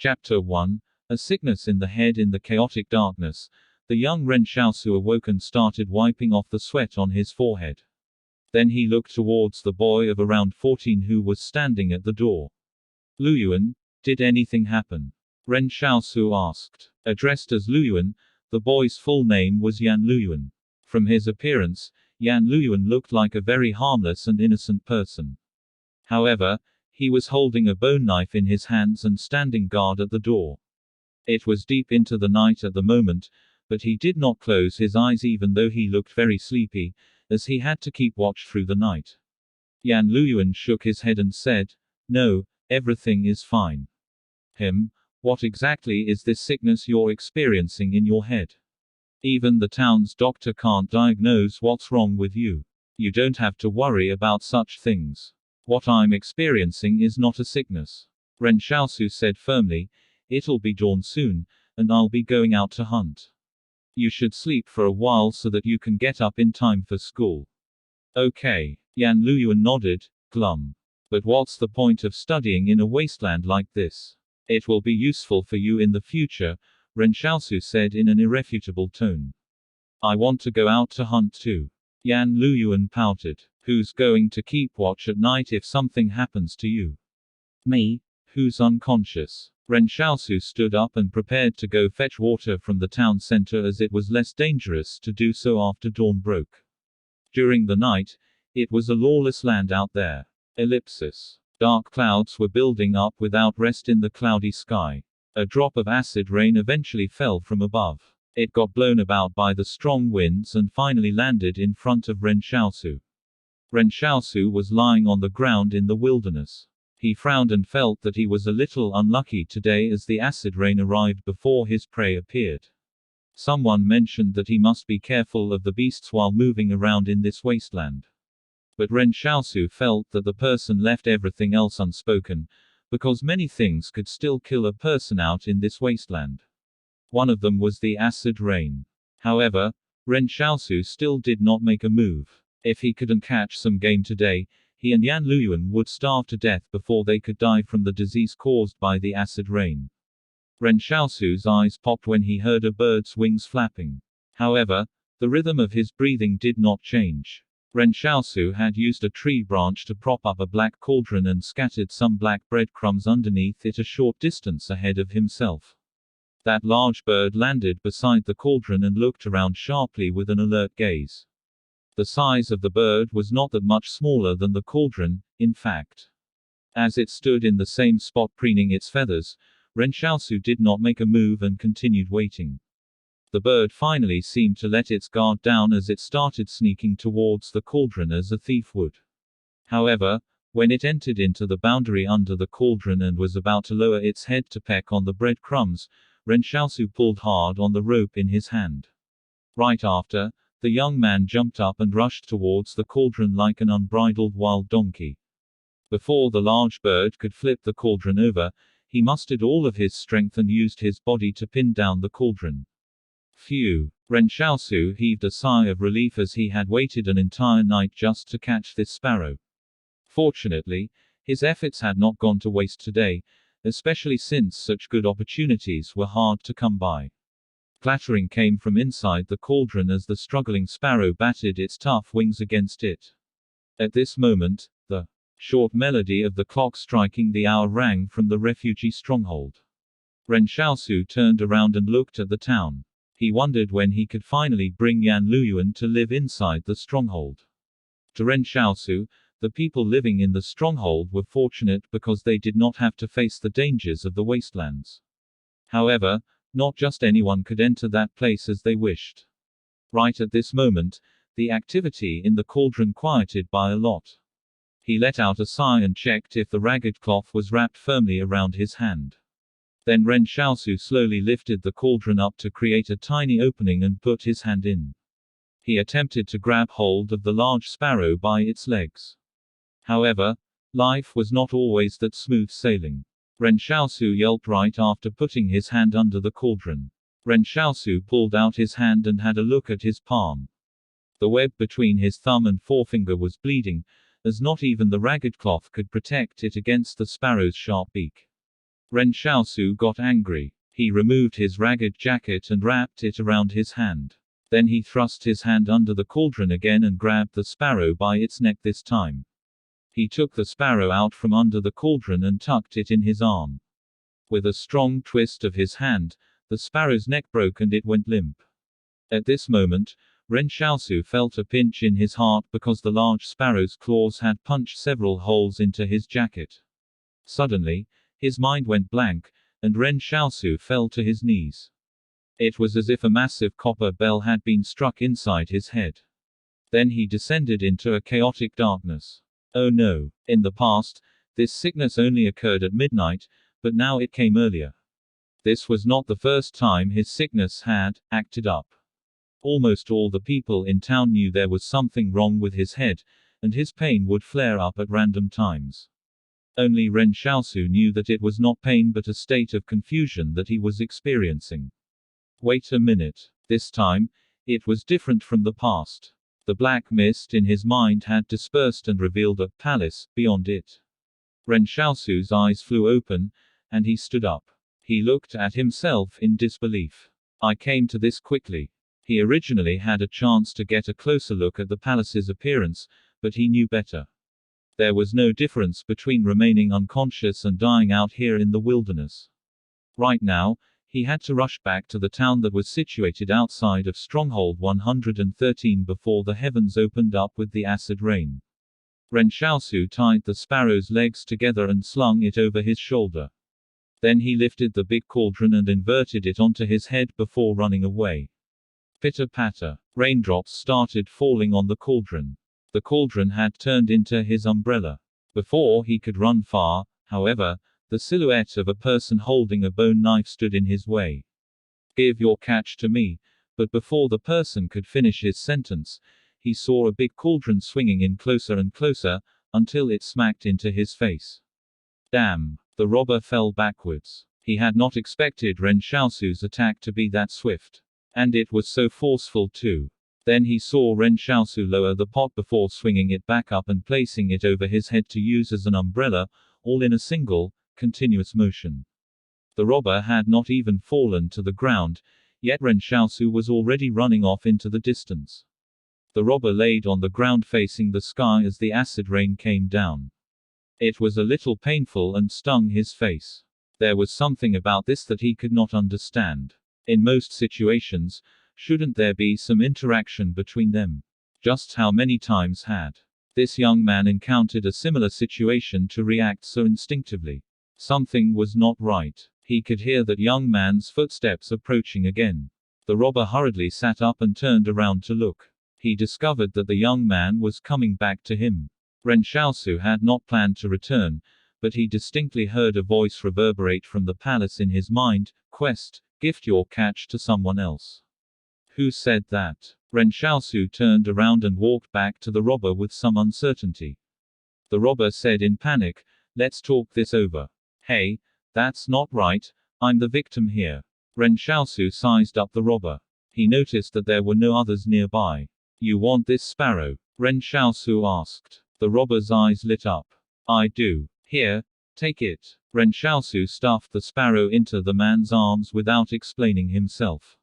Chapter-1, A Sickness in the Head. In the chaotic darkness, the young Ren Xiaosu awoke and started wiping off the sweat on his forehead. Then he looked towards the boy of around 14 who was standing at the door. Luyuan, did anything happen? Ren Xiaosu asked. Addressed as Luyuan, the boy's full name was Yan Luyuan. From his appearance, Yan Luyuan looked like a very harmless and innocent person. However, he was holding a bone knife in his hands and standing guard at the door. It was deep into the night at the moment, but he did not close his eyes even though he looked very sleepy, as he had to keep watch through the night. Yan Luyuan shook his head and said, "No, everything is fine." What exactly is this sickness you're experiencing in your head? Even the town's doctor can't diagnose what's wrong with you. You don't have to worry about such things. What I'm experiencing is not a sickness. Ren Xiaosu said firmly, "It'll be dawn soon, and I'll be going out to hunt. You should sleep for a while so that you can get up in time for school." Okay. Yan Luyuan nodded, glum. But what's the point of studying in a wasteland like this? It will be useful for you in the future, Ren Xiaosu said in an irrefutable tone. I want to go out to hunt too. Yan Luyuan pouted. Who's going to keep watch at night if something happens to you? Me. Who's unconscious? Ren Xiaosu stood up and prepared to go fetch water from the town center as it was less dangerous to do so after dawn broke. During the night, it was a lawless land out there. Ellipsis. Dark clouds were building up without rest in the cloudy sky. A drop of acid rain eventually fell from above. It got blown about by the strong winds and finally landed in front of Ren Xiaosu. Ren Xiaosu was lying on the ground in the wilderness. He frowned and felt that he was a little unlucky today as the acid rain arrived before his prey appeared. Someone mentioned that he must be careful of the beasts while moving around in this wasteland. But Ren Xiaosu felt that the person left everything else unspoken, because many things could still kill a person out in this wasteland. One of them was the acid rain. However, Ren Xiaosu still did not make a move. If he couldn't catch some game today, he and Yan Luyuan would starve to death before they could die from the disease caused by the acid rain. Ren Xiaosu's eyes popped when he heard a bird's wings flapping. However, the rhythm of his breathing did not change. Ren Xiaosu had used a tree branch to prop up a black cauldron and scattered some black breadcrumbs underneath it a short distance ahead of himself. That large bird landed beside the cauldron and looked around sharply with an alert gaze. The size of the bird was not that much smaller than the cauldron, in fact. As it stood in the same spot preening its feathers, Ren Xiaosu did not make a move and continued waiting. The bird finally seemed to let its guard down as it started sneaking towards the cauldron as a thief would. However, when it entered into the boundary under the cauldron and was about to lower its head to peck on the breadcrumbs, Ren Xiaosu pulled hard on the rope in his hand. Right after, the young man jumped up and rushed towards the cauldron like an unbridled wild donkey. Before the large bird could flip the cauldron over, he mustered all of his strength and used his body to pin down the cauldron. Phew! Ren Xiaosu heaved a sigh of relief as he had waited an entire night just to catch this sparrow. Fortunately, his efforts had not gone to waste today, especially since such good opportunities were hard to come by. Clattering came from inside the cauldron as the struggling sparrow batted its tough wings against it. At this moment, the short melody of the clock striking the hour rang from the refugee stronghold. Ren Xiaosu turned around and looked at the town. He wondered when he could finally bring Yan Luyuan to live inside the stronghold. To Ren Xiaosu, the people living in the stronghold were fortunate because they did not have to face the dangers of the wastelands. However, not just anyone could enter that place as they wished. Right at this moment, the activity in the cauldron quieted by a lot. He let out a sigh and checked if the ragged cloth was wrapped firmly around his hand. Then Ren Xiaosu slowly lifted the cauldron up to create a tiny opening and put his hand in. He attempted to grab hold of the large sparrow by its legs. However, life was not always that smooth sailing. Ren Xiaosu yelped right after putting his hand under the cauldron. Ren Xiaosu pulled out his hand and had a look at his palm. The web between his thumb and forefinger was bleeding, as not even the ragged cloth could protect it against the sparrow's sharp beak. Ren Xiaosu got angry. He removed his ragged jacket and wrapped it around his hand. Then he thrust his hand under the cauldron again and grabbed the sparrow by its neck this time. He took the sparrow out from under the cauldron and tucked it in his arm. With a strong twist of his hand, the sparrow's neck broke and it went limp. At this moment, Ren Xiaosu felt a pinch in his heart because the large sparrow's claws had punched several holes into his jacket. Suddenly, his mind went blank, and Ren Xiaosu fell to his knees. It was as if a massive copper bell had been struck inside his head. Then he descended into a chaotic darkness. Oh no. In the past, this sickness only occurred at midnight, but now it came earlier. This was not the first time his sickness had acted up. Almost all the people in town knew there was something wrong with his head, and his pain would flare up at random times. Only Ren Xiaosu knew that it was not pain but a state of confusion that he was experiencing. Wait a minute. This time, it was different from the past. The black mist in his mind had dispersed and revealed a palace beyond it. Ren Xiaosu's eyes flew open, and he stood up. He looked at himself in disbelief. I came to this quickly. He originally had a chance to get a closer look at the palace's appearance, but he knew better. There was no difference between remaining unconscious and dying out here in the wilderness. Right now, he had to rush back to the town that was situated outside of Stronghold 113 before the heavens opened up with the acid rain. Ren Xiaosu tied the sparrow's legs together and slung it over his shoulder. Then he lifted the big cauldron and inverted it onto his head before running away. Pitter-patter. Raindrops started falling on the cauldron. The cauldron had turned into his umbrella. Before he could run far, however, the silhouette of a person holding a bone knife stood in his way. Give your catch to me. But before the person could finish his sentence, he saw a big cauldron swinging in closer and closer, until it smacked into his face. Damn! The robber fell backwards. He had not expected Ren Xiaosu's attack to be that swift. And it was so forceful too. Then he saw Ren Xiaosu lower the pot before swinging it back up and placing it over his head to use as an umbrella, all in a single, continuous motion. The robber had not even fallen to the ground, yet Ren Xiaosu was already running off into the distance. The robber laid on the ground facing the sky as the acid rain came down. It was a little painful and stung his face. There was something about this that he could not understand. In most situations, shouldn't there be some interaction between them? Just how many times had this young man encountered a similar situation to react so instinctively? Something was not right. He could hear that young man's footsteps approaching again. The robber hurriedly sat up and turned around to look. He discovered that the young man was coming back to him. Ren Xiaosu had not planned to return, but he distinctly heard a voice reverberate from the palace in his mind, "Quest, gift your catch to someone else." Who said that? Ren Xiaosu turned around and walked back to the robber with some uncertainty. The robber said in panic, "Let's talk this over." Hey, that's not right, I'm the victim here. Ren Xiaosu sized up the robber. He noticed that there were no others nearby. You want this sparrow? Ren Xiaosu asked. The robber's eyes lit up. I do. Here, take it. Ren Xiaosu stuffed the sparrow into the man's arms without explaining himself.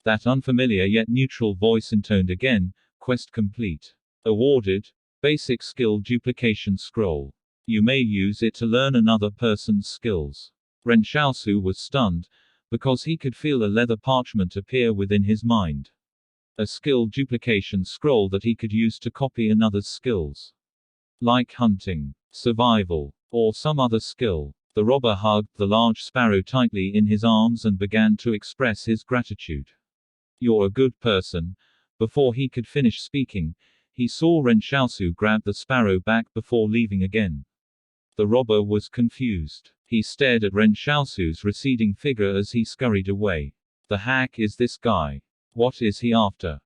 That unfamiliar yet neutral voice intoned again, "Quest complete. Awarded. Basic skill duplication scroll. You may use it to learn another person's skills." Ren Xiaosu was stunned, because he could feel a leather parchment appear within his mind. A skill duplication scroll that he could use to copy another's skills. Like hunting, survival, or some other skill. The robber hugged the large sparrow tightly in his arms and began to express his gratitude. You're a good person. Before he could finish speaking, he saw Ren Xiaosu grab the sparrow back before leaving again. The robber was confused. He stared at Ren Xiaosu's receding figure as he scurried away. The heck is this guy? What is he after?